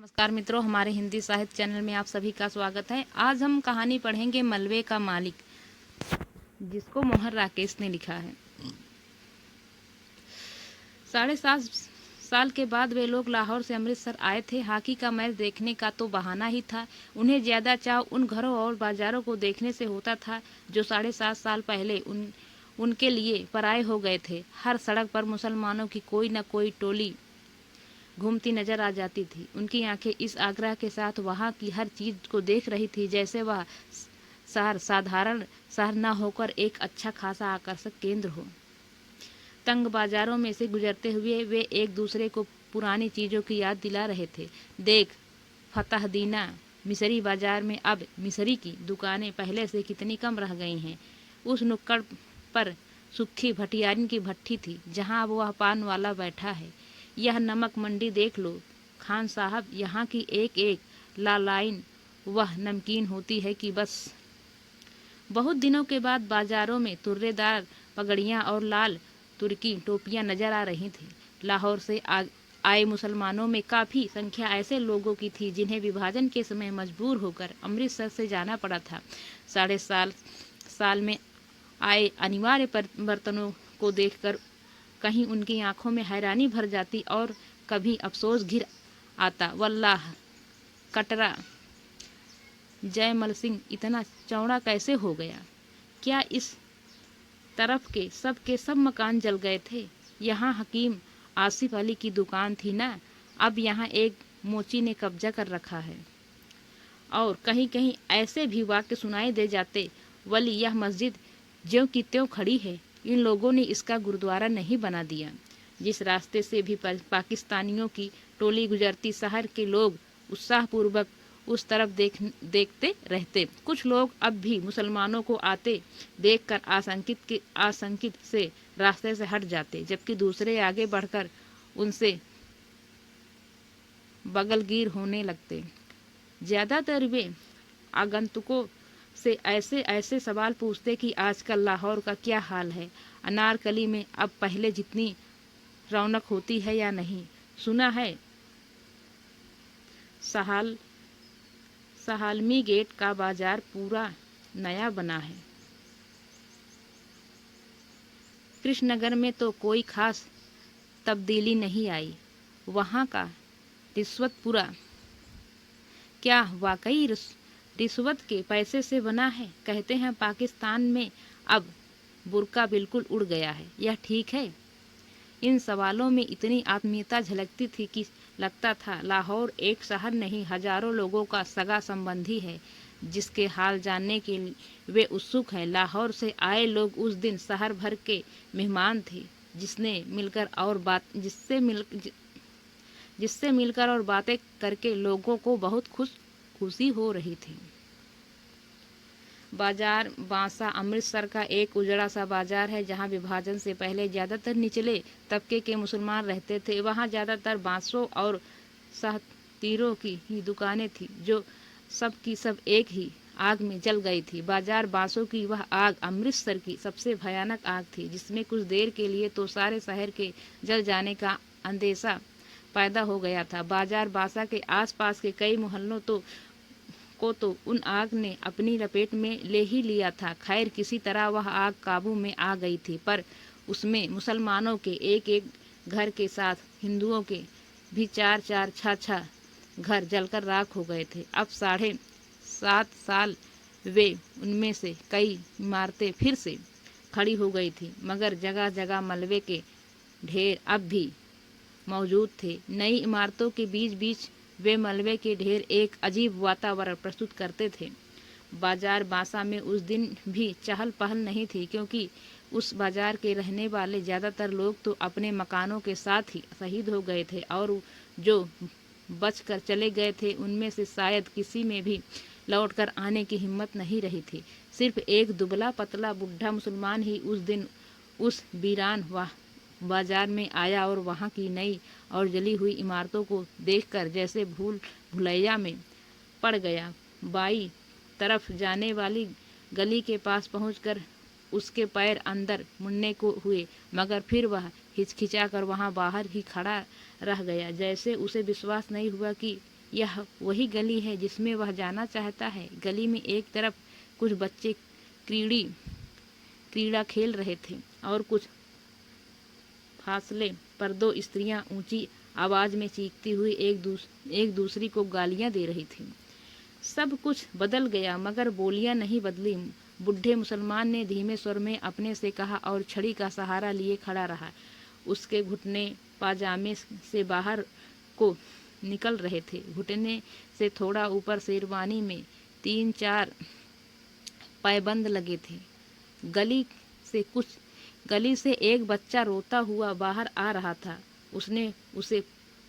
नमस्कार मित्रों, हमारे हिंदी साहित्य चैनल में आप सभी का स्वागत है। आज हम कहानी पढ़ेंगे मलबे का मालिक, जिसको मोहन राकेश ने लिखा है। 7.5 साल के बाद वे लोग लाहौर से अमृतसर आए थे। हॉकी का मैच देखने का तो बहाना ही था। उन्हें ज्यादा चाव उन घरों और बाजारों को देखने से होता था जो 7.5 साल पहले उनके लिए पराये हो गए थे। हर सड़क पर मुसलमानों की कोई न कोई टोली घूमती नजर आ जाती थी। उनकी आंखें इस आग्रह के साथ वहां की हर चीज को देख रही थी जैसे वह शहर साधारण शहर न होकर एक अच्छा खासा आकर्षक केंद्र हो। तंग बाजारों में से गुजरते हुए वे एक दूसरे को पुरानी चीजों की याद दिला रहे थे। देख फतहदीना, मिसरी बाजार में अब मिसरी की दुकानें पहले से कितनी कम रह गई हैं। उस नुक्कड़ पर सुखी भटियारिन की भट्ठी थी जहां अब वह पान वाला बैठा है। यह नमक मंडी देख लो खान साहब, यहाँ की एक एक लालाइन वह नमकीन होती है कि बस। बहुत दिनों के बाद बाजारों में तुर्रेदार पगड़ियां और लाल तुर्की टोपियां नजर आ रही थी। लाहौर से आए मुसलमानों में काफी संख्या ऐसे लोगों की थी जिन्हें विभाजन के समय मजबूर होकर अमृतसर से जाना पड़ा था। 7.5 साल में आए अनिवार्य परिवर्तनों को देखकर कहीं उनकी आंखों में हैरानी भर जाती और कभी अफसोस घिर आता। वल्लाह कटरा जयमल सिंह इतना चौड़ा कैसे हो गया? क्या इस तरफ के सब मकान जल गए थे? यहाँ हकीम आसिफ अली की दुकान थी ना, अब यहाँ एक मोची ने कब्जा कर रखा है। और कहीं कहीं ऐसे भी वाक्य सुनाई दे जाते, वली यह मस्जिद ज्यों की त्यों खड़ी है, इन लोगों ने इसका गुरुद्वारा नहीं बना दिया। जिस रास्ते से भी पाकिस्तानियों की टोली गुजरती, शहर के लोग उत्साहपूर्वक उस तरफ देखते रहते। कुछ लोग अब भी मुसलमानों को आते देखकर आशंकित से रास्ते से हट जाते, जबकि दूसरे आगे बढ़कर उनसे बगलगीर होने लगते। ज्यादातर वे आगंतुकों से ऐसे ऐसे सवाल पूछते कि आजकल लाहौर का क्या हाल है, अनारकली में अब पहले जितनी रौनक होती है या नहीं। सुना है सहालमी गेट का बाजार पूरा नया बना है। कृष्णनगर में तो कोई खास तब्दीली नहीं आई। वहां का रिश्वतपुरा क्या वाकई रिश्वत के पैसे से बना है? कहते हैं पाकिस्तान में अब बुर्का बिल्कुल उड़ गया है, यह ठीक है? इन सवालों में इतनी आत्मीयता झलकती थी कि लगता था लाहौर एक शहर नहीं, हजारों लोगों का सगा संबंधी है जिसके हाल जानने के वे उत्सुक हैं। लाहौर से आए लोग उस दिन शहर भर के मेहमान थे, जिससे मिलकर और बातें करके लोगों को बहुत खुशी हो रही थी। बाजार बांसा अमृतसर का एक उजड़ा सा बाजार है जहां विभाजन से पहले ज्यादातर निचले तबके के मुसलमान रहते थे। वहां ज्यादातर बांसों और सहतीरों की ही दुकानें थी जो सब की सब एक ही आग में जल गई थी। बाजार बांसों की वह आग अमृतसर की सबसे भयानक आग थी, जिसमें कुछ देर के लिए तो सारे शहर के जल जाने का अंदेशा पैदा हो गया था। बाजार बांसा के आसपास के कई मोहल्लों को तो उन आग ने अपनी लपेट में ले ही लिया था। खैर किसी तरह वह आग काबू में आ गई थी, पर उसमें मुसलमानों के एक एक घर के साथ हिंदुओं के भी 4-4 6-6 घर जलकर राख हो गए थे। अब 7.5 साल वे उनमें से कई इमारतें फिर से खड़ी हो गई थी, मगर जगह जगह मलबे के ढेर अब भी मौजूद थे। नई इमारतों के बीच बीच वे मलबे के ढेर एक अजीब वातावरण प्रस्तुत करते थे। बाजार बांसा में उस दिन भी चहल पहल नहीं थी, क्योंकि उस बाजार के रहने वाले ज्यादातर लोग तो अपने मकानों के साथ ही शहीद हो गए थे, और जो बचकर चले गए थे उनमें से शायद किसी में भी लौटकर आने की हिम्मत नहीं रही थी। सिर्फ एक दुबला पतला बुढ़ा मुसलमान ही उस दिन उस वीरान बाजार में आया और वहां की नई और जली हुई इमारतों को देखकर जैसे भूल भुलैया में पड़ गया। बाई तरफ जाने वाली गली के पास पहुंचकर उसके पैर अंदर मुड़ने को हुए, मगर फिर वह हिचकिचाकर वहां बाहर ही खड़ा रह गया, जैसे उसे विश्वास नहीं हुआ कि यह वही गली है जिसमें वह जाना चाहता है। गली में एक तरफ कुछ बच्चे क्रीड़ा खेल रहे थे और कुछ फासले पर दो स्त्रियां ऊंची आवाज में चीखती हुई एक दूसरी को गालियां दे रही थीं। सब कुछ बदल गया मगर बोलियां नहीं बदली। बुढ़े मुसलमान ने धीमे स्वर में अपने से कहा और छड़ी का सहारा लिए खड़ा रहा। उसके घुटने पाजामे से बाहर को निकल रहे थे। घुटने से थोड़ा ऊपर शेरवानी में 3-4 पैबंद लगे थे। गली से एक बच्चा रोता हुआ बाहर आ रहा था। उसने उसे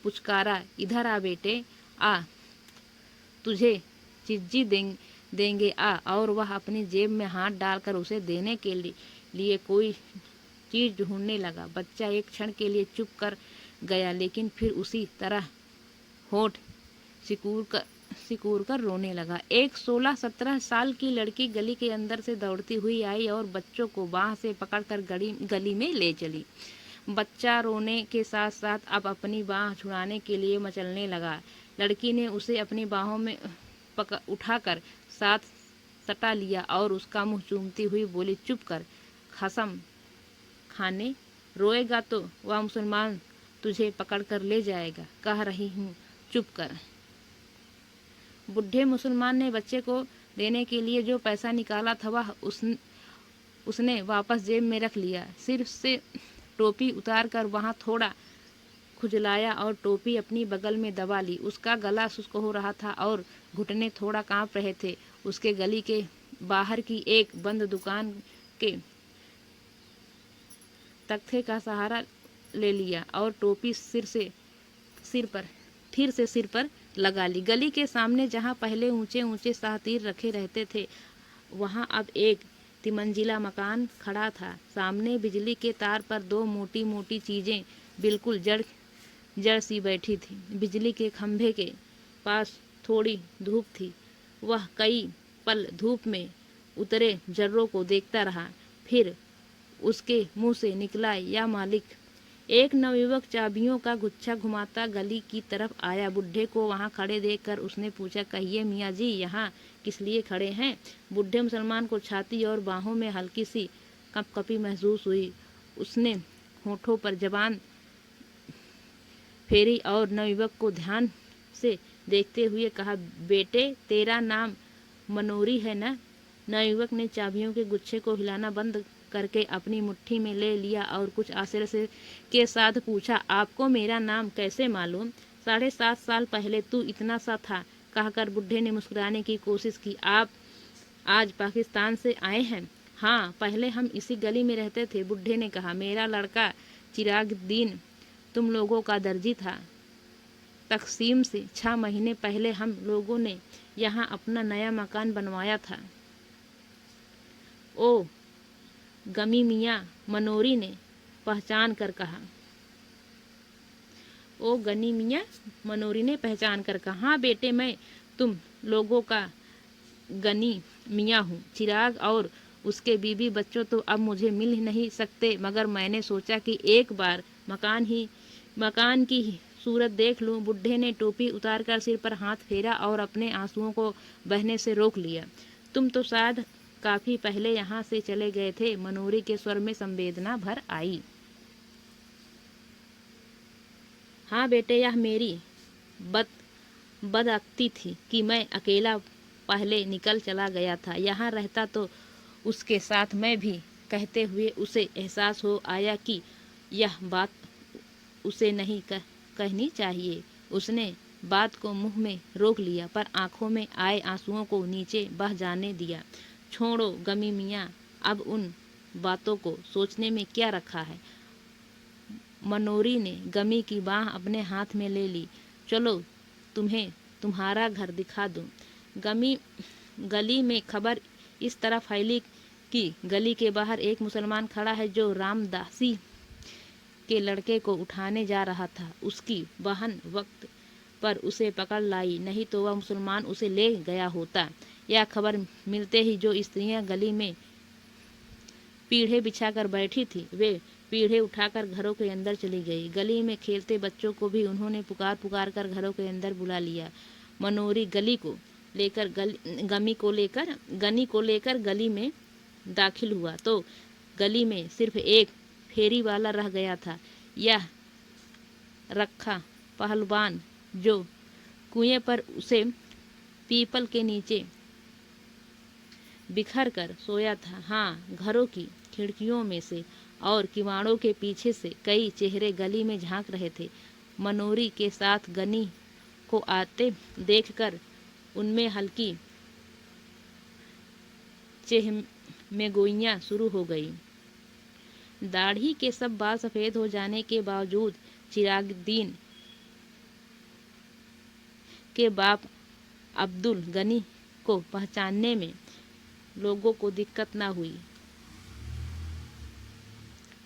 पुचकारा, इधर आ बेटे, आ, तुझे चिज्जी देंगे आ। और वह अपनी जेब में हाथ डालकर उसे देने के लिए कोई चीज ढूंढने लगा। बच्चा एक क्षण के लिए चुप कर गया, लेकिन फिर उसी तरह होठ सिकुड़ कर रोने लगा। एक 16-17 साल की लड़की गली के अंदर से दौड़ती हुई आई और बच्चों को बाह से पकड़कर गली में ले चली। बच्चा रोने के साथ साथ अब अपनी बाह छुड़ाने के लिए मचलने लगा। लड़की ने उसे अपनी बाहों में उठाकर साथ सटा लिया और उसका मुंह चूमती हुई बोली, चुप कर खसम खाने, रोएगा तो वह मुसलमान तुझे पकड़कर ले जाएगा। कह रही हूँ चुप कर। बुढ़े मुसलमान ने बच्चे को देने के लिए जो पैसा निकाला था वह उसने वापस जेब में रख लिया। सिर से टोपी उतार कर वहां थोड़ा खुजलाया और टोपी अपनी बगल में दबा ली। उसका गला शुष्क हो रहा था और घुटने थोड़ा कांप रहे थे। उसके गली के बाहर की एक बंद दुकान के तख्ते का सहारा ले लिया और टोपी फिर से सिर पर लगा ली। गली के सामने जहां पहले ऊंचे ऊंचे साहतीर रखे रहते थे, वहां अब एक तिमंजिला मकान खड़ा था। सामने बिजली के तार पर दो मोटी मोटी चीजें बिल्कुल जड़ सी बैठी थी। बिजली के खंभे के पास थोड़ी धूप थी। वह कई पल धूप में उतरे जर्रों को देखता रहा। फिर उसके मुंह से निकला, या मालिक। एक नवयुवक चाबियों का गुच्छा घुमाता गली की तरफ आया। बुढ़े को वहां खड़े देखकर उसने पूछा, कहिए मियाँ जी, यहाँ किस लिए खड़े हैं? बुढ़े मुसलमान को छाती और बाहों में हल्की सी कंपकपी महसूस हुई। उसने होठों पर जबान फेरी और नवयुवक को ध्यान से देखते हुए कहा, बेटे तेरा नाम मनोरी है ना? नवयुवक ने चाबियों के गुच्छे को हिलाना बंद करके अपनी मुट्ठी में ले लिया और कुछ आश्चर्य के साथ पूछा, आपको मेरा नाम कैसे मालूम? 7.5 साल पहले तू इतना सा था, कहकर बुढ़े ने मुस्कुराने की कोशिश की। आप आज पाकिस्तान से आए हैं? हाँ, पहले हम इसी गली में रहते थे, बुढ़े ने कहा। मेरा लड़का चिरागुद्दीन तुम लोगों का दर्जी था। तकसीम से 6 महीने पहले हम लोगों ने यहाँ अपना नया मकान बनवाया था। ओ गमी मियाँ, मनोरी ने पहचान कर कहा। ओ गनी मियाँ, मनोरी ने पहचान कर कहा। हाँ बेटे, मैं तुम लोगों का गनी मियाँ हूँ। चिराग और उसके बीबी बच्चों तो अब मुझे मिल नहीं सकते, मगर मैंने सोचा कि एक बार मकान की सूरत देख लूं। बुढ़े ने टोपी उतारकर सिर पर हाथ फेरा और अपने आंसुओं को बहने से रोक लिया। तुम तो शायद काफी पहले यहाँ से चले गए थे। मनोरी के स्वर में संवेदना भर आई। हाँ बेटे, यह मेरी बदअक्ती थी कि मैं अकेला पहले निकल चला गया था। यहाँ रहता तो उसके साथ मैं भी। कहते हुए उसे एहसास हो आया कि यह बात उसे नहीं कहनी चाहिए। उसने बात को मुंह में रोक लिया, पर आंखों में आए आंसुओं को नीचे बह जाने दिया। छोड़ो गमी मियाँ, अब उन बातों को सोचने में क्या रखा है। मनोरी ने गमी की बाह अपने हाथ में ले ली। चलो तुम्हें तुम्हारा घर दिखा दूं। गली में खबर इस तरह फैली कि गली के बाहर एक मुसलमान खड़ा है जो रामदासी के लड़के को उठाने जा रहा था। उसकी बहन वक्त पर उसे पकड़ लाई, नहीं तो वह मुसलमान उसे ले गया होता। यह खबर मिलते ही जो स्त्रियां गली में पीढ़े बिछाकर बैठी थी, वे पीढ़े उठाकर घरों के अंदर चली गई। गली में खेलते बच्चों को भी उन्होंने पुकार कर घरों के अंदर बुला लिया। मनोरी गनी को लेकर गली में दाखिल हुआ तो गली में सिर्फ एक फेरी वाला रह गया था। यह रखा पहलवान जो कुएं पर उसे पीपल के नीचे बिखर कर सोया था। हाँ, घरों की खिड़कियों में से और किवाड़ों के पीछे से कई चेहरे गली में झांक रहे थे। मनोरी के साथ गनी को आते देखकर उनमें हल्की चेहमेगोइयां शुरू हो गई। दाढ़ी के सब बाल सफेद हो जाने के बावजूद चिरागुद्दीन के बाप अब्दुल गनी को पहचानने में लोगों को दिक्कत न हुई।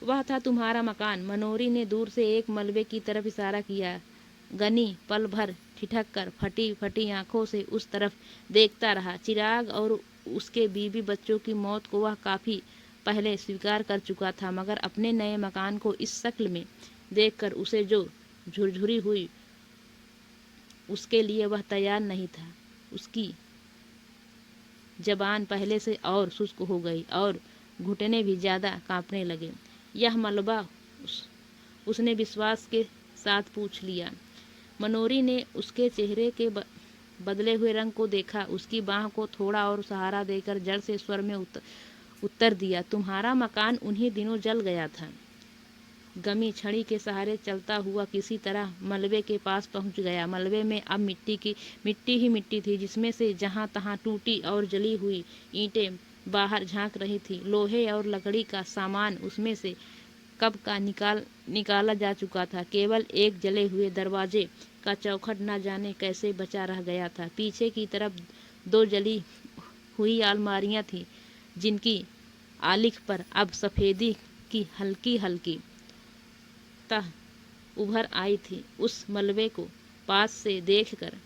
वह था तुम्हारा मकान। मनोरी ने दूर से एक मलबे की तरफ इशारा किया। गनी पल भर ठिठक कर फटी फटी आंखों से उस तरफ देखता रहा। चिराग और उसके बीवी बच्चों की मौत को वह काफी पहले स्वीकार कर चुका था, मगर अपने नए मकान को इस शक्ल में देखकर उसे जो झुरझुरी हुई उसके लिए वह तैयार नहीं था। उसकी जबान पहले से और शुष्क हो गई और घुटने भी ज्यादा कांपने लगे। यह मलबा उसने विश्वास के साथ पूछ लिया। मनोरी ने उसके चेहरे के बदले हुए रंग को देखा। उसकी बाह को थोड़ा और सहारा देकर जड़ से स्वर में उत्तर दिया, तुम्हारा मकान उन्हीं दिनों जल गया था। गमी छड़ी के सहारे चलता हुआ किसी तरह मलबे के पास पहुंच गया। मलबे में अब मिट्टी ही मिट्टी थी, जिसमें से जहां तहां टूटी और जली हुई ईंटें बाहर झांक रही थी। लोहे और लकड़ी का सामान उसमें से कब का निकाला जा चुका था। केवल एक जले हुए दरवाजे का चौखट न जाने कैसे बचा रह गया था। पीछे की तरफ 2 जली हुई अलमारियां थी, जिनकी आलिख पर अब सफेदी की हल्की हल्की तह उभर आई थी। उस मलबे को पास से देखकर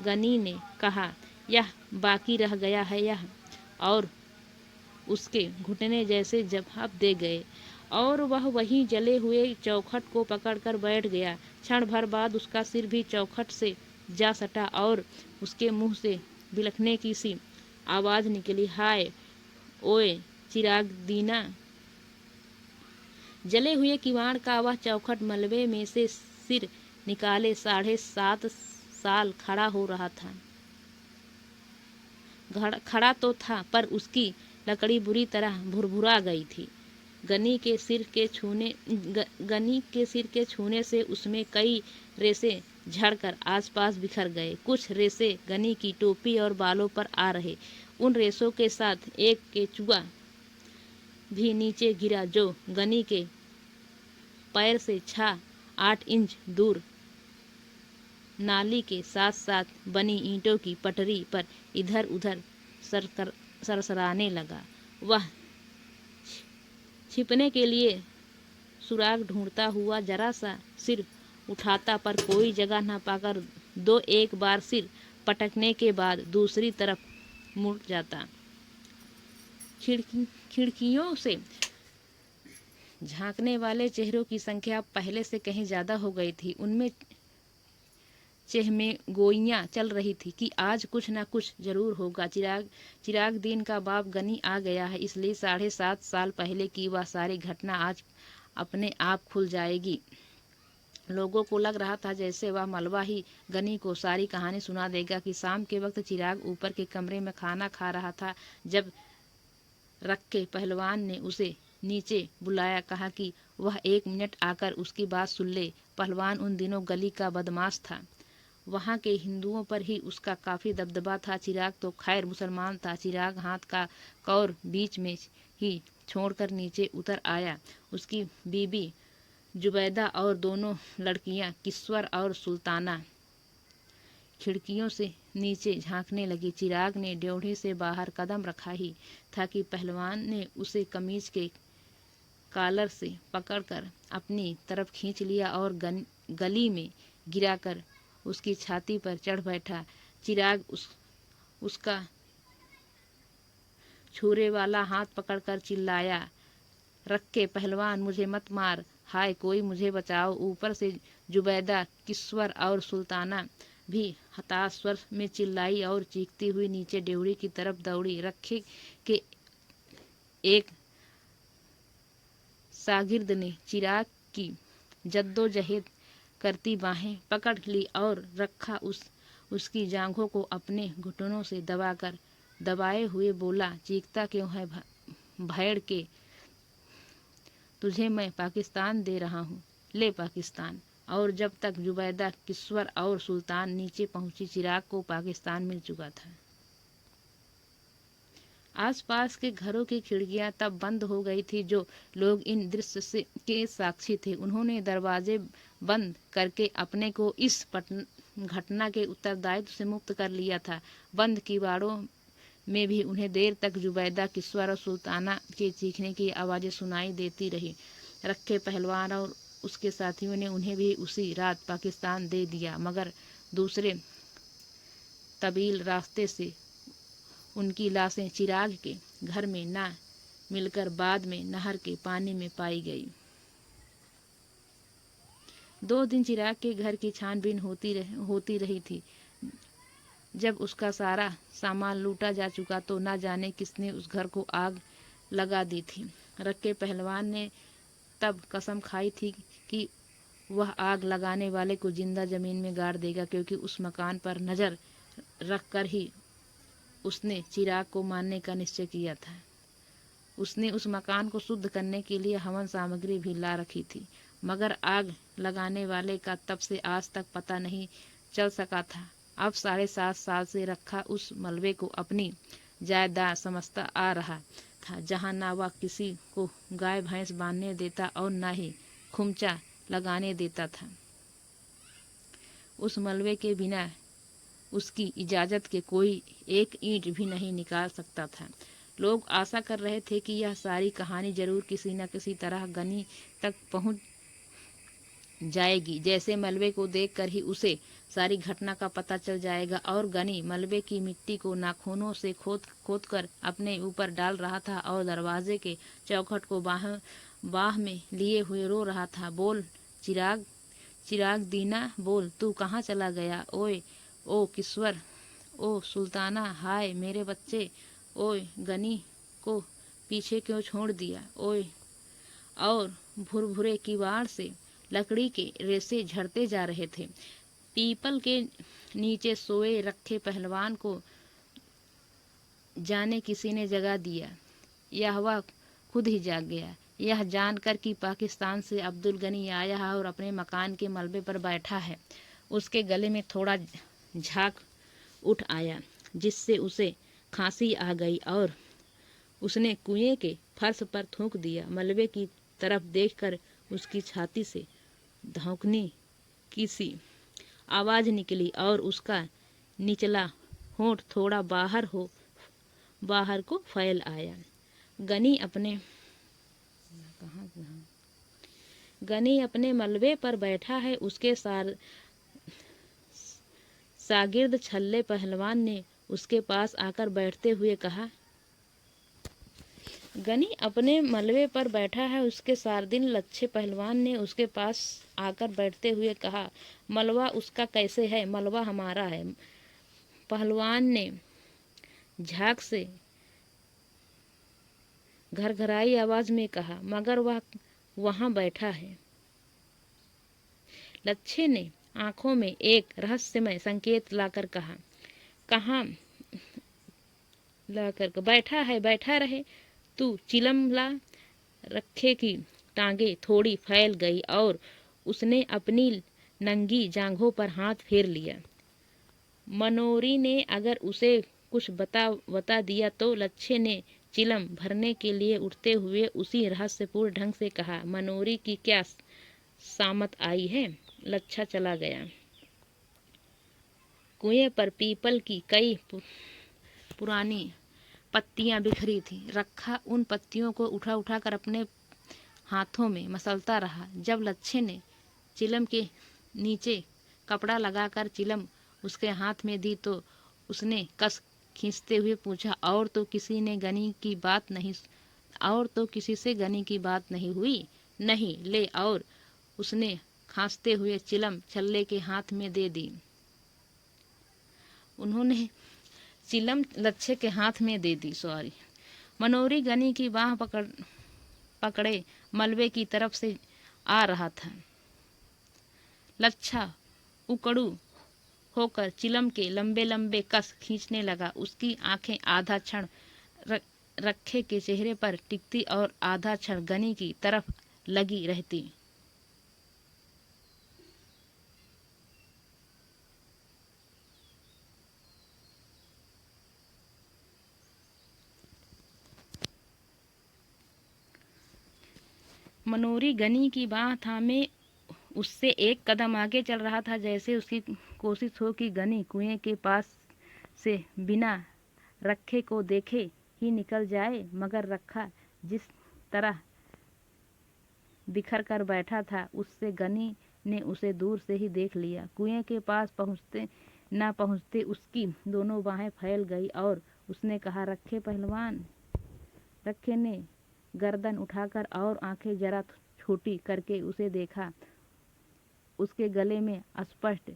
गनी ने कहा, यह बाकी रह गया है यह, और उसके घुटने जैसे जवाब दे गए और वह वहीं जले हुए चौखट को पकड़कर बैठ गया। क्षण भर बाद उसका सिर भी चौखट से जा सटा और उसके मुंह से बिलखने की सी आवाज निकली, हाय ओए चिरागदीना। जले हुए किवाड़ का वह चौखट मलबे में से सिर निकाले 7.5 साल खड़ा हो रहा था। खड़ा तो था, पर उसकी लकड़ी बुरी तरह भुरभुरा गई थी। गनी के सिर के छूने से उसमें कई रेसे झड़कर आसपास बिखर गए। कुछ रेसे गनी की टोपी और बालों पर आ रहे। उन रेसों के साथ एक केचुआ भी नीचे गिरा, जो गनी के पैर से 6-8 इंच दूर नाली के साथ साथ बनी ईंटों की पटरी पर इधर उधर सरसराने लगा। वह छिपने के लिए सुराग ढूंढता हुआ जरा सा सिर उठाता, पर कोई जगह न पाकर 2-1 बार सिर पटकने के बाद दूसरी तरफ मुड़ जाता। खिड़कियों से झांकने वाले चेहरों की संख्या पहले से कहीं ज्यादा हो गई थी। उनमें चेहमेगोइयां चल रही थी कि आज कुछ न कुछ जरूर होगा। चिरागुद्दीन का बाप गनी आ गया है, इसलिए 7.5 साल पहले की वह सारी घटना आज अपने आप खुल जाएगी। लोगों को लग रहा था जैसे वह मलबा ही गनी को सारी कहानी सुना देगा कि शाम के वक्त चिराग ऊपर के कमरे में खाना खा रहा था। जब रक्के पहलवान ने उसे नीचे बुलाया, कहा कि वह 1 मिनट आकर उसकी बात सुन ले। पहलवान उन दिनों गली का बदमाश था। वहाँ के हिंदुओं पर ही उसका काफी दबदबा था। चिराग तो खैर मुसलमान था। चिराग हाथ का कौर बीच में ही छोड़कर नीचे उतर आया। उसकी बीबी जुबैदा और दोनों लड़कियां किस्वर और सुल्ताना खिड़कियों से नीचे झांकने लगी। चिराग ने ड्योढ़ी से बाहर कदम रखा ही था कि पहलवान ने उसे कमीज के कॉलर से पकड़कर अपनी तरफ खींच लिया और गली में गिराकर उसकी छाती पर चढ़ बैठा। चिराग उसका छुरे वाला हाथ पकड़कर चिल्लाया, रक्के पहलवान, मुझे मत मार, हाय कोई मुझे बचाओ। ऊपर से जुबैदा, किस्वर और सुल्ताना भी हताश स्वर में चिल्लाई और चीखती हुई नीचे ड्योढ़ी की तरफ दौड़ी। रखे के एक शागिर्द ने चिराग की जद्दोजहद करती बाहें पकड़ ली और रखा उसकी जांघों को अपने घुटनों से दबाए हुए बोला, चीखता क्यों है भैड़ के, तुझे मैं पाकिस्तान दे रहा हूँ, ले पाकिस्तान। और जब तक जुबैदा, किश्वर और सुल्तान नीचे पहुंची, चिराग को पाकिस्तान मिल चुका था। आसपास के घरों की खिड़कियां तब बंद हो गई थी। जो लोग इन दृश्य के साक्षी थे, उन्होंने दरवाजे बंद करके अपने को इस घटना के उत्तरदायित्व से मुक्त कर लिया था। बंद किवाड़ों में भी उन्हें देर तक जुबैदा, किश्वर और सुल्ताना के चीखने की आवाज़ें सुनाई देती रही। रखे पहलवान और उसके साथियों ने उन्हें भी उसी रात पाकिस्तान दे दिया, मगर दूसरे तवील रास्ते से उनकी लाशें चिराग के घर में ना मिलकर बाद में नहर के पानी में पाई गई। 2 दिन चिराग के घर की छानबीन होती रही थी। जब उसका सारा सामान लूटा जा चुका तो न जाने किसने उस घर को आग लगा दी थी। रखे पहलवान ने तब कसम खाई थी कि वह आग लगाने वाले को जिंदा जमीन में गाड़ देगा, क्योंकि उस मकान पर नजर रखकर ही उसने चिराग को मारने का निश्चय किया था। उसने उस मकान को शुद्ध करने के लिए हवन सामग्री भी ला रखी थी, मगर आग लगाने वाले का तब से आज तक पता नहीं चल सका था। अब 7.5 साल से रखा उस मलबे को अपनी जायदाद समझता आ रहा था, जहाँ ना वह किसी को गाय भैंस बांधने देता और ना ही खुमचा लगाने देता था। उस मलबे के बिना उसकी इजाज़त के कोई एक ईंट भी नहीं निकाल सकता था। लोग आशा कर रहे थे कि यह सारी कहानी जरूर किसी न किसी तरह गनी तक पहुंच जाएगी। जैसे मलबे को देखकर ही उसे सारी घटना का पता चल जाएगा, और गनी मलबे की मिट्टी को नाखूनों से खोद कर अपने ऊपर डाल रहा था और दरवाजे के चौखट को बाह में लिए हुए रो रहा था। बोल चिराग दीना, बोल, तू कहाँ चला गया? ओए ओ किश्वर, ओ सुल्ताना, हाय मेरे बच्चे, ओए गनी को पीछे क्यों छोड़ दिया? ओए। और भुरभुरे किवाड़ से लकड़ी के रेशे झड़ते जा रहे थे। पीपल के नीचे सोए रखे पहलवान को जाने किसी ने जगा दिया, यह वह खुद ही जाग गया। यह जानकर कि पाकिस्तान से अब्दुल गनी आया है और अपने मकान के मलबे पर बैठा है, उसके गले में थोड़ा झाग उठ आया, जिससे उसे खांसी आ गई और उसने कुएं के फर्श पर थूक दिया। मलबे की तरफ देखकर उसकी छाती से धौंकने की सी आवाज निकली और उसका निचला होंठ थोड़ा बाहर को फैल आया। गनी अपने मलबे पर बैठा है, उसके शागिर्द छल्ले पहलवान ने उसके पास आकर बैठते हुए कहा। गनी अपने मलबे पर बैठा है, उसके सारदिन लच्छे पहलवान ने उसके पास आकर बैठते हुए कहा। मलबा उसका कैसे है? मलबा हमारा है, पहलवान ने झाग से घरघराई आवाज में कहा, मगर वह वहां बैठा है। लच्छे ने आंखों में एक रहस्यमय संकेत लाकर कहा, कहाँ लाकर बैठा है, बैठा रहे, तू चिलम ला। रखे की टांगे थोड़ी फैल गई और उसने अपनी नंगी जांघों पर हाथ फेर लिया। मनोरी ने अगर उसे कुछ बता दिया तो लच्छे ने चिलम भरने के लिए उठते हुए उसी रहस्यपूर्ण ढंग से कहा, मनोरी की क्या सामत आई है? लच्छा चला गया। कुएं पर पीपल की कई पुरानी पत्तियां बिखरी थी। रखा उन पत्तियों को उठा कर अपने हाथों में मसलता रहा। जब लच्छे ने चिलम के नीचे कपड़ा लगाकर चिलम उसके हाथ में दी तो उसने कस खींचते हुए पूछा, और तो किसी से गनी की बात नहीं हुई? नहीं। ले। और उसने खांसते हुए चिलम छल्ले के हाथ में दे दी। उन्होंने चिलम लच्छे के हाथ में दे दी। मनोरी गनी की बाह पकड़े मलबे की तरफ से आ रहा था। लच्छा उकड़ू होकर चिलम के लंबे लंबे कस खींचने लगा। उसकी आंखें आधा क्षण रखे के चेहरे पर टिकती और आधा क्षण गनी की तरफ लगी रहती। मनोरी गनी की बाह थामे उससे एक कदम आगे चल रहा था, जैसे उसकी कोशिश हो कि गनी कुएं के पास से बिना रखे को देखे ही निकल जाए। मगर रखा जिस तरह बिखर कर बैठा था, उससे गनी ने उसे दूर से ही देख लिया। कुएं के पास पहुंचते ना पहुंचते उसकी दोनों बाहें फैल गई और उसने कहा, रखे पहलवान। रखे ने गर्दन उठाकर और आंखें जरा छोटी करके उसे देखा। उसके गले में अस्पष्ट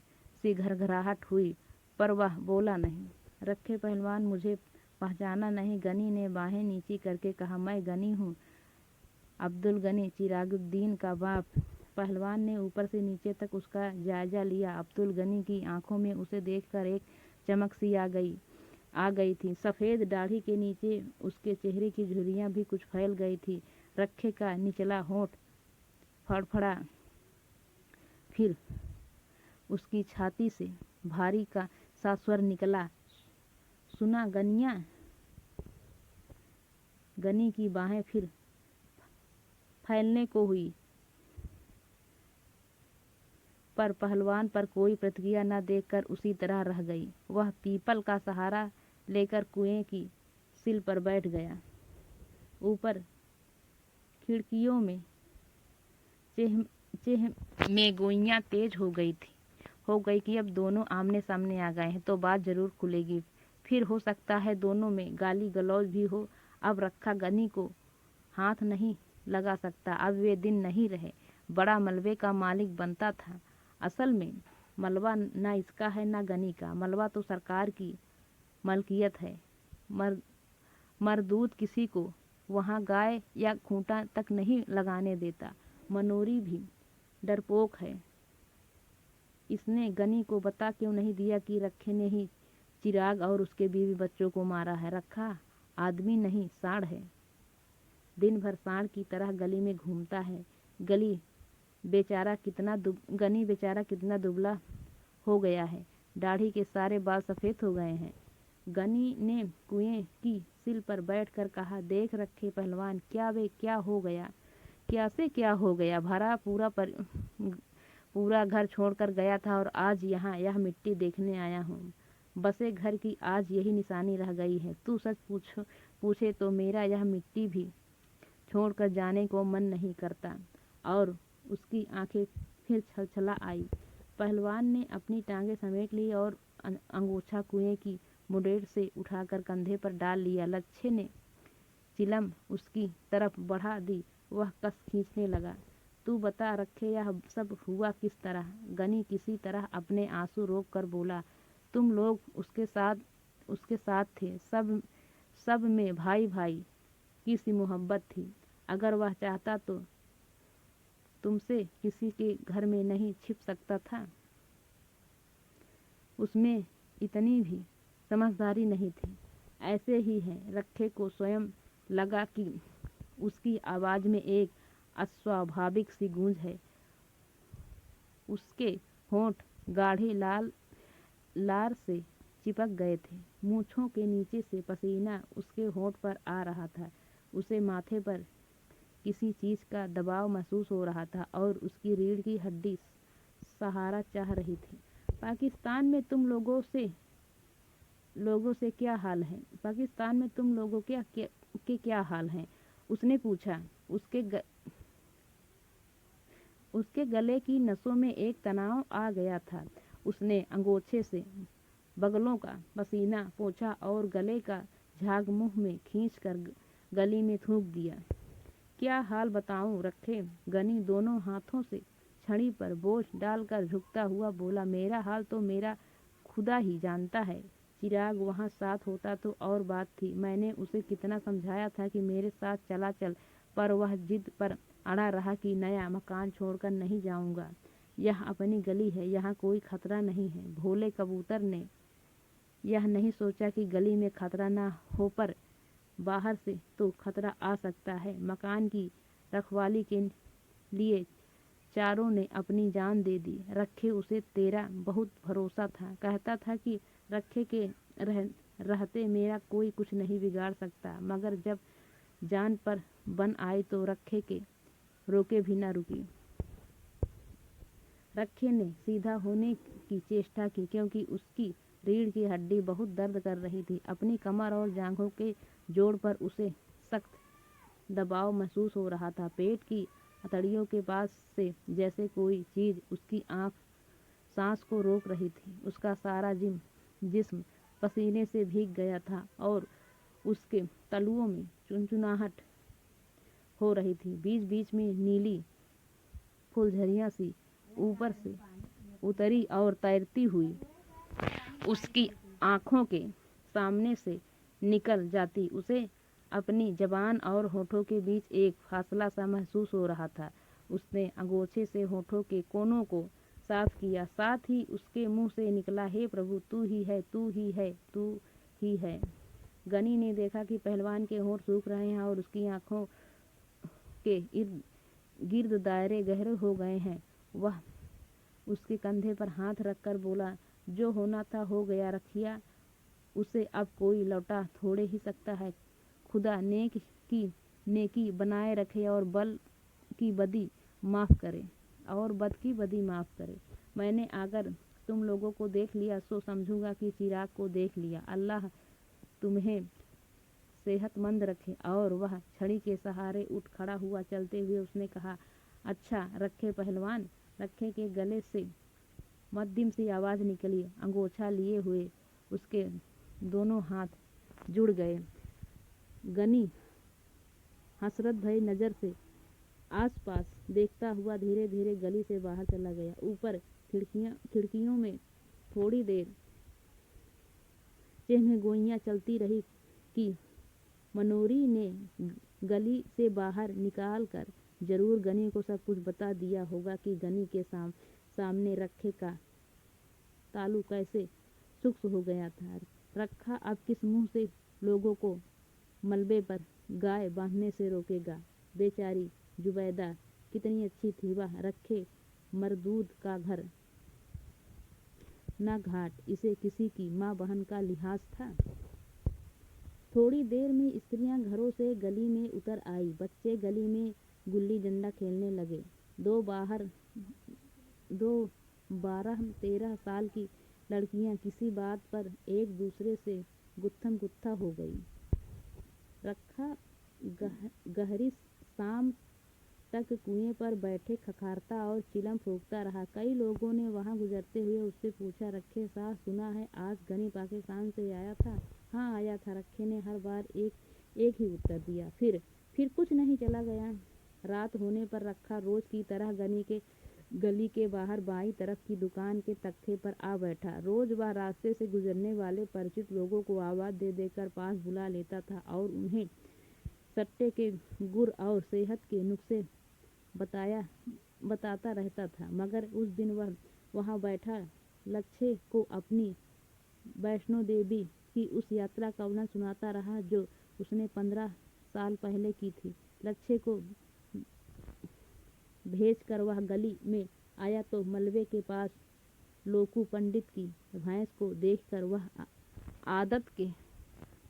सी घरघराहट हुई, पर वह बोला नहीं। रखे पहलवान, मुझे पहचाना नहीं? गनी ने बाहें नीची करके कहा। मैं गनी हूँ, अब्दुल गनी, चिरागुद्दीन का बाप। पहलवान ने ऊपर से नीचे तक उसका जायजा लिया। अब्दुल गनी की आंखों में उसे देखकर एक चमक सी आ गई थी। सफ़ेद दाढ़ी के नीचे उसके चेहरे की झुर्रियाँ भी कुछ फैल गई थी। रखे का निचला होंठ फड़फड़ा, फिर उसकी छाती से भारी का सा स्वर निकला, सुना गनिया? गनी की बाहें फिर फैलने को हुई, पर पहलवान पर कोई प्रतिक्रिया न देखकर उसी तरह रह गई। वह पीपल का सहारा लेकर कुएं की सिल पर बैठ गया। ऊपर खिड़कियों में चेह में गोइयां तेज हो गई कि अब दोनों आमने सामने आ गए हैं तो बात जरूर खुलेगी। फिर हो सकता है दोनों में गाली गलौज भी हो। अब रखा गनी को हाथ नहीं लगा सकता। अब वे दिन नहीं रहे। बड़ा मलबे का मालिक बनता था। असल में मलबा ना इसका है ना गनी का। मलबा तो सरकार की मलकियत है। मरदूत किसी को वहाँ गाय या खूंटा तक नहीं लगाने देता। मनोरी भी डरपोक है। इसने गनी को बता क्यों नहीं दिया कि रखे ने ही चिराग और उसके बीवी बच्चों को मारा है? रखा आदमी नहीं, सांड है। दिन भर सांड की तरह गली में घूमता है। गनी बेचारा कितना दुबला हो गया है। दाढ़ी के सारे बाल सफ़ेद हो गए हैं। गनी ने कुएं की सिल पर बैठकर कहा, देख रखे पहलवान, क्या हो गया? क्या हो गया? भरा पूरा घर छोड़कर गया था और आज यहाँ यह मिट्टी देखने आया हूँ। बसे घर की आज यही निशानी रह गई है। तू सच पूछे तो मेरा यह मिट्टी भी छोड़कर जाने को मन नहीं करता। और उसकी आंखें फिर छलछला आई। पहलवान ने अपनी टांगें समेट ली और अंगोछा कुएं की मुंडेर से उठाकर कंधे पर डाल लिया। लच्छे ने चिलम उसकी तरफ बढ़ा दी। वह कस खींचने लगा। तू बता रखे, यह सब हुआ किस तरह? गनी किसी तरह अपने आंसू रोक कर बोला, तुम लोग उसके साथ थे। सब में भाई की सी मोहब्बत थी। अगर वह चाहता तो तुमसे किसी के घर में नहीं छिप सकता था। उसमें इतनी भी समझदारी नहीं थी। ऐसे ही है। रखे को स्वयं लगा कि उसकी आवाज़ में एक अस्वाभाविक सी गूंज है। उसके होंठ गाढ़े लार से चिपक गए थे। मूंछों के नीचे से पसीना उसके होंठ पर आ रहा था। उसे माथे पर किसी चीज़ का दबाव महसूस हो रहा था और उसकी रीढ़ की हड्डी सहारा चाह रही थी। पाकिस्तान में तुम लोगों से क्या हाल है? पाकिस्तान में तुम लोगों के क्या हाल हैं? उसने पूछा। उसके गले की नसों में एक तनाव आ गया था। उसने अंगोछे से बगलों का पसीना पोंछा और गले का झाग मुंह में खींचकर गली में थूक दिया। क्या हाल बताऊं रखे? गनी दोनों हाथों से छड़ी पर बोझ डालकर झुकता हुआ बोला, मेरा हाल तो मेरा खुदा ही जानता है। चिराग वहाँ साथ होता तो और बात थी। मैंने उसे कितना समझाया था कि मेरे साथ चला चल, पर वह जिद पर अड़ा रहा कि नया मकान छोड़कर नहीं जाऊंगा। यह अपनी गली है, यहाँ कोई खतरा नहीं है। भोले कबूतर ने यह नहीं सोचा कि गली में खतरा ना हो, पर बाहर से तो खतरा आ सकता है। मकान की रखवाली के लिए चारों ने अपनी जान दे दी। रखे उसे तेरा बहुत भरोसा था। कहता था कि रखे के रहते मेरा कोई कुछ नहीं बिगाड़ सकता, मगर जब जान पर बन आई तो रखे के रोके भी न रुकी। रखे ने सीधा होने की चेष्टा की, क्योंकि उसकी रीढ़ की हड्डी बहुत दर्द कर रही थी। अपनी कमर और जांघों के जोड़ पर उसे सख्त दबाव महसूस हो रहा था। पेट की हथेलियों के पास से जैसे कोई चीज उसकी सांस को रोक रही थी। उसका सारा जिस्म पसीने से भीग गया था और उसके तलुओं में चुनचुनाहट हो रही थी। बीच बीच में नीली फुलझड़ियां सी ऊपर से उतरी और तैरती हुई उसकी आंखों के सामने से निकल जाती। उसे अपनी जबान और होठों के बीच एक फासला सा महसूस हो रहा था। उसने अंगोछे से होठों के कोनों को साफ किया, साथ ही उसके मुंह से निकला, हे प्रभु, तू ही है, तू ही है, तू ही है। गनी ने देखा कि पहलवान के होंठ सूख रहे हैं और उसकी आंखों के इर्द गिर्द दायरे गहरे हो गए हैं। वह उसके कंधे पर हाथ रखकर बोला, जो होना था हो गया रखिया, उसे अब कोई लौटा थोड़े ही सकता है। खुदा नेक की नेकी बनाए रखे और बल की बदी माफ़ करे, और बद की बदी माफ़ करे। मैंने अगर तुम लोगों को देख लिया सो समझूंगा कि चिराग को देख लिया। अल्लाह तुम्हें सेहतमंद रखे। और वह छड़ी के सहारे उठ खड़ा हुआ। चलते हुए उसने कहा, अच्छा रखे पहलवान। रखे के गले से मध्यम सी आवाज़ निकली। अंगोछा लिए हुए उसके दोनों हाथ जुड़ गए। गनी हसरत भरी नज़र से आसपास देखता हुआ धीरे धीरे गली से बाहर चला गया। ऊपर खिड़कियों में थोड़ी देर चहमगोइयाँ चलती रही कि मनोरी ने गली से बाहर निकाल कर जरूर गनी को सब कुछ बता दिया होगा कि गनी के सामने रखे का तालू कैसे सूक्ष्म हो गया था। रखा अब किस मुंह से लोगों को मलबे पर गाय बांधने से रोकेगा। बेचारी जुबैदा कितनी अच्छी थी। वह रखे मरदूद का घर न घाट, इसे किसी की माँ बहन का लिहाज था। थोड़ी देर में स्त्रियां घरों से गली में उतर आई। बच्चे गली में गुल्ली डंडा खेलने लगे। दो 12-13 साल की लड़कियां किसी बात पर एक दूसरे से गुत्थम गुत्था हो गई। रखा गहरी शाम तक कुएं पर बैठे खखारता और चिलम फूंकता रहा। कई लोगों ने वहां गुजरते हुए उससे पूछा, रखे साहब, सुना है आज गनी पाकिस्तान से आया था? हाँ आया था, रखे ने हर बार एक ही उत्तर दिया। फिर कुछ नहीं, चला गया। रात होने पर रखा रोज की तरह गली के बाहर बाईं तरफ की दुकान के तख्ते पर आ बैठा। रोज वह रास्ते से गुजरने वाले परिचित लोगों को आवाज दे देकर पास बुला लेता था और उन्हें सट्टे के गुर और सेहत के नुस्खे बताता रहता था। मगर उस दिन वह वहाँ बैठा लच्छे को अपनी वैष्णो देवी की उस यात्रा का वर्णन सुनाता रहा जो उसने 15 साल पहले की थी। लच्छे को भेज कर वह गली में आया तो मलबे के पास लोकू पंडित की भैंस को देखकर वह आदत के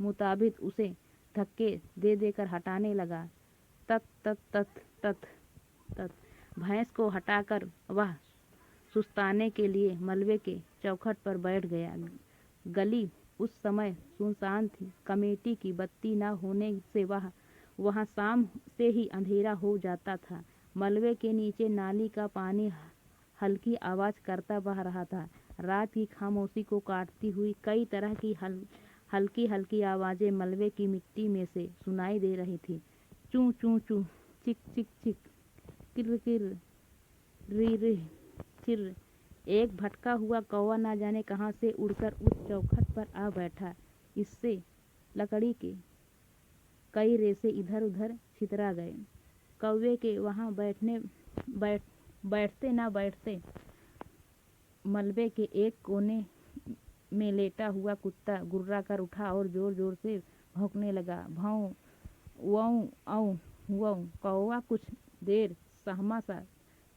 मुताबिक उसे धक्के दे देकर हटाने लगा। तत तत तत तत तत भैंस को हटाकर वह सुस्ताने के लिए मलबे के चौखट पर बैठ गया। गली उस समय सुनसान थी। कमेटी की बत्ती न होने से वहाँ शाम से ही अंधेरा हो जाता था। मलबे के नीचे नाली का पानी हल्की आवाज करता बह रहा था। रात की खामोशी को काटती हुई कई तरह की हल्की हल्की आवाजें मलबे की मिट्टी में से सुनाई दे रही थी। चू चू चू, चिक चिक चिक, किर किर, री री, चिर एक भटका हुआ कौवा ना जाने कहाँ से उड़कर उस चौखट पर आ बैठा। इससे लकड़ी के कई रेशे इधर उधर छितरा गए। कौवे के वहाँ बैठते ना बैठते मलबे के एक कोने में लेटा हुआ कुत्ता गुर्रा कर उठा और जोर जोर से भौंकने लगा। भौं वौं औं वौं। कौवा कुछ देर सहमा सा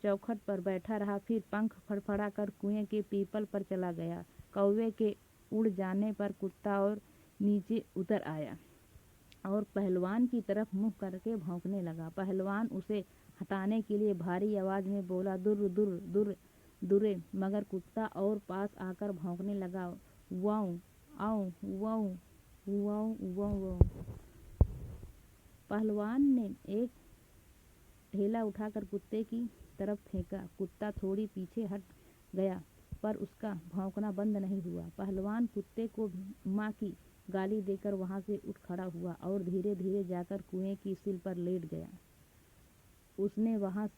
चौखट पर बैठा रहा, फिर पंख फड़फड़ा कर कुएं के पीपल पर चला गया। कौवे के उड़ जाने पर कुत्ता और नीचे उतर आया और पहलवान की तरफ मुँह करके भौंकने लगा। पहलवान उसे हटाने के लिए भारी आवाज में बोला, दुर्र दुर्र दुर्र दुर्रे, मगर कुत्ता और पास आकर भौंकने लगा, वौं औं वौं वौं वौं वौं। पहलवान ने एक ढेला उठाकर कुत्ते की तरफ फेंका। कुत्ता थोड़ी पीछे हट गया, पर उसका भौंकना बंद नहीं हुआ। पहलवान कुत्ते को माँ की गाली देकर वहाँ से उठ खड़ा हुआ और धीरे धीरे जाकर कुएं की सिल पर लेट गया। उसके वहाँ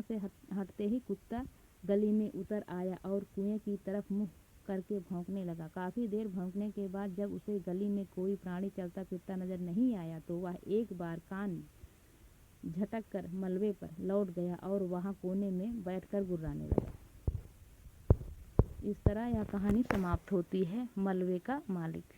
से हटते ही कुत्ता गली में उतर आया और कुएं की तरफ मुँह करके भौंकने लगा। काफी देर भौंकने के बाद जब उसे गली में कोई प्राणी चलता फिरता नजर नहीं आया तो वह एक बार कान झटक कर मलबे पर लौट गया और वहाँ कोने में बैठकर गुर्राने लगा। इस तरह यह कहानी समाप्त होती है। मलबे का मालिक।